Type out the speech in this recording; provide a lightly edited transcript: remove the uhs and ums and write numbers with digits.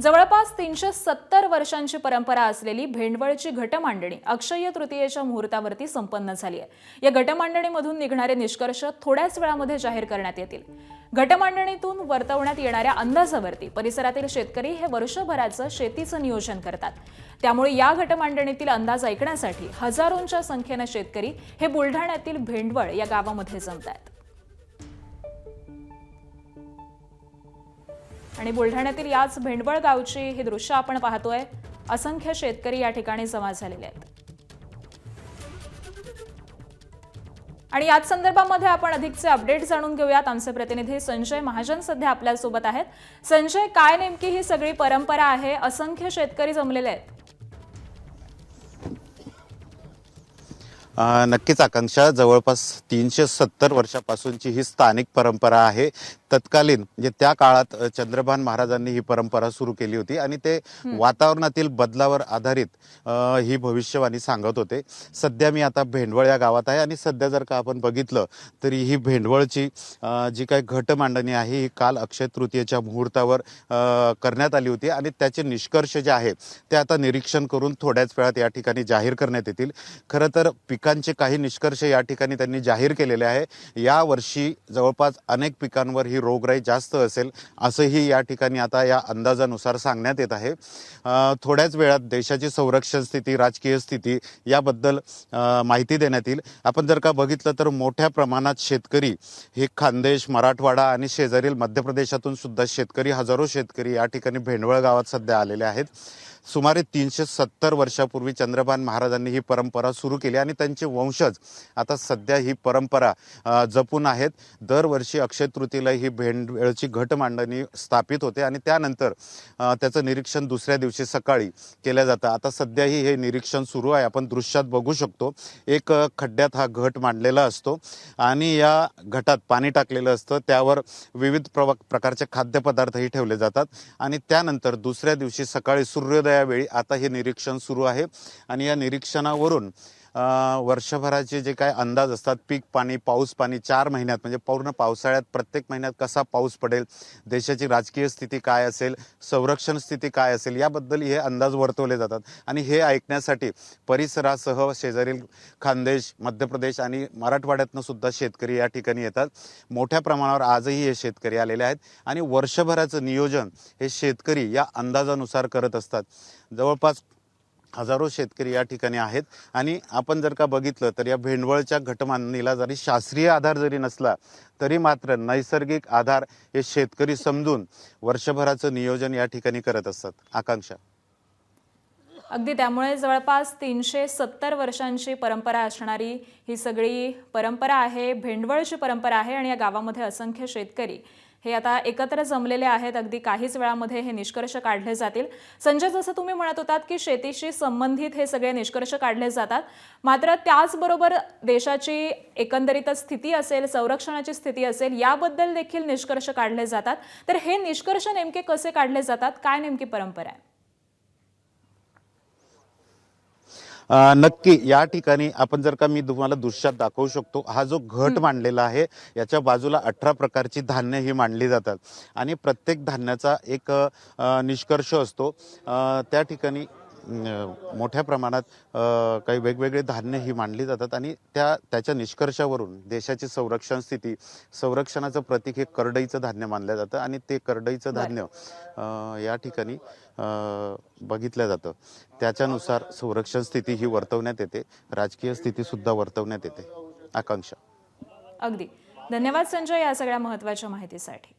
जवळपास 370 वर्षांची परंपरा असलेली भेंडवळची घटमांडणी अक्षय्य तृतीयेच्या मुहूर्तावरती संपन्न झाली आहे। या घटमांडणीमधून निघणारे निष्कर्ष थोड्याच वेळामध्ये जाहीर करण्यात येतील। घटमांडणीतून वर्तवण्यात येणाऱ्या अंदाजावरती परिसरातील शेतकरी हे वर्षभराचं शेतीचं नियोजन करतात। त्यामुळे या घटमांडणीतील अंदाज ऐकण्यासाठी हजारोंच्या संख्येने शेतकरी हे बुलढाण्यातील भेंडवळ या गावामध्ये जमतात। आणि बुलढाण्यातील याच भेंडवळ गावची हे दृश्य आपण पाहतोय। असंख्य शेतकरी या ठिकाणी जमा झालेले आहेत आणि याच संदर्भामध्ये आपण अधिकचे अपडेट जाणून घेऊयात। आमचे प्रतिनिधी संजय महाजन सध्या आपल्या सोबत आहेत। संजय, काय नेमकी ही सगळी परंपरा आहे? असंख्य शेतकरी जमलेले आहेत। नक्कीच आकांक्षा, जवळपास 370 वर्षापासूनची ही स्थानिक परंपरा आहे। तत्कालीन म्हणजे त्या काळात चंद्रभान महाराजांनी ही परंपरा सुरू केली होती आणि ते वातावरणातील बदलावर आधारित ही भविष्यवाणी सांगत होते। सध्या मी आता भेंडवळ या गावात आहे आणि सध्या जर का आपण बघितलं तरी ही भेंडवळची जी काही घटमांडणी आहे ही काल अक्षय तृतीयेच्या मुहूर्तावर करण्यात आली होती आणि त्याचे निष्कर्ष जे आहे ते आता निरीक्षण करून थोड्याच वेळात या ठिकाणी जाहीर करण्यात येतील। खरं तर पिकांचे काही निष्कर्ष या ठिकाणी त्यांनी जाहीर केलेले आहे। या वर्षी जवळपास अनेक पिकांवर ही रोगराई जास्त असेल असंही या ठिकाणी आता या अंदाजानुसार सांगण्यात येत आहे। थोड्याच वेळात देशाची संरक्षण स्थिती, राजकीय स्थिती याबद्दल माहिती देण्यात येईल। आपण जर का बघितलं तर मोठ्या प्रमाणात शेतकरी हे खानदेश, मराठवाडा आणि शेजारील मध्य प्रदेशातून सुद्धा शेतकरी, हजारो शेतकरी या ठिकाणी भेंडवळ गावात सध्या आलेले आहेत। सुमारे 370 वर्षापूर्वी चंद्रभान महाराजांनी ही परंपरा सुरू केली आणि त्यांचे वंशज आता सध्या ही परंपरा जपून आहेत। दरवर्षी अक्षय तृतीयेला ही भेंडवळची घटमांडणी स्थापित होते आणि त्यानंतर त्याचं निरीक्षण दुसऱ्या दिवशी सकाळी केलं जातं। आता सध्याही हे निरीक्षण सुरू आहे। आपण दृश्यात बघू शकतो, एक खड्ड्यात हा घट मांडलेला असतो आणि या घटात पाणी टाकलेलं असतं, त्यावर विविध प्रकारचे खाद्यपदार्थही ठेवले जातात आणि त्यानंतर दुसऱ्या दिवशी सकाळी सूर्योदयावेळी आता हे निरीक्षण सुरू आहे आणि या निरीक्षणावरून वर्षभराचे जे काय अंदाज असतात, पीक पाणी, पाऊस पाणी 4 महिन्यात म्हणजे पूर्ण पावसाळ्यात प्रत्येक महिन्यात कसा पाऊस पडेल, देशाची राजकीय स्थिती काय असेल, संरक्षण स्थिती काय असेल याबद्दल हे अंदाज वर्तवले जातात आणि हे ऐकण्यासाठी परिसरासह शेजारील खानदेश, मध्य प्रदेश आणि मराठवाड्यातनं सुद्धा शेतकरी या ठिकाणी येतात। मोठ्या प्रमाणावर आजही हे शेतकरी आलेले आहेत आणि वर्षभराचं नियोजन हे शेतकरी या अंदाजानुसार करत असतात। जवळपास हजारो शेतकरी या ठिकाणी आहेत आणि आपण जर का बघितलं तर या भेंडवळच्या घटमांडणीला जरी शास्त्रीय आधार जरी नसला तरी मात्र नैसर्गिक आधार हे शेतकरी समजून वर्षभराचं नियोजन या ठिकाणी करत असतात। आकांक्षा, अगदी त्यामुळे जवळपास 370 वर्षांची परंपरा असणारी ही सगळी परंपरा आहे, भेंडवळची परंपरा आहे आणि या गावामध्ये असंख्य शेतकरी हे आता एकत्र जमलेले आहेत। अगदी काहीच वेळामध्ये हे निष्कर्ष काढले जातील। संजय, जसं तुम्ही म्हणत होतात की शेतीशी संबंधित हे सगळे निष्कर्ष काढले जातात, मात्र त्याचबरोबर देशाची एकंदरीत स्थिती असेल, संरक्षणाची स्थिती असेल याबद्दल देखील निष्कर्ष काढले जातात। तर हे निष्कर्ष नेमके कसे काढले जातात? काय नेमकी परंपरा आहे? नक्की या ठिकाणी आपण जर का मी तुम्हाला दृश्यात दाखवू शकतो, हा जो घट मांडलेला आहे याच्या बाजूला 18 प्रकारची धान्य ही मांडली जातात आणि प्रत्येक धान्याचा एक निष्कर्ष असतो। त्या ठिकाणी मोठ्या प्रमाणात काही वेगवेगळे धान्य ही मांडली जातात आणि त्याच्या निष्कर्षावरून देशाची संरक्षण स्थिती, संरक्षणाचं प्रतीक हे करडईचं धान्य मानलं जातं आणि ते करडईचं धान्य या ठिकाणी बघितलं जातं। त्याच्यानुसार संरक्षण स्थिती ही वर्तवण्यात येते, राजकीय स्थिती सुद्धा वर्तवण्यात येते। आकांक्षा, अगदी धन्यवाद संजय या सगळ्या महत्त्वाच्या माहितीसाठी।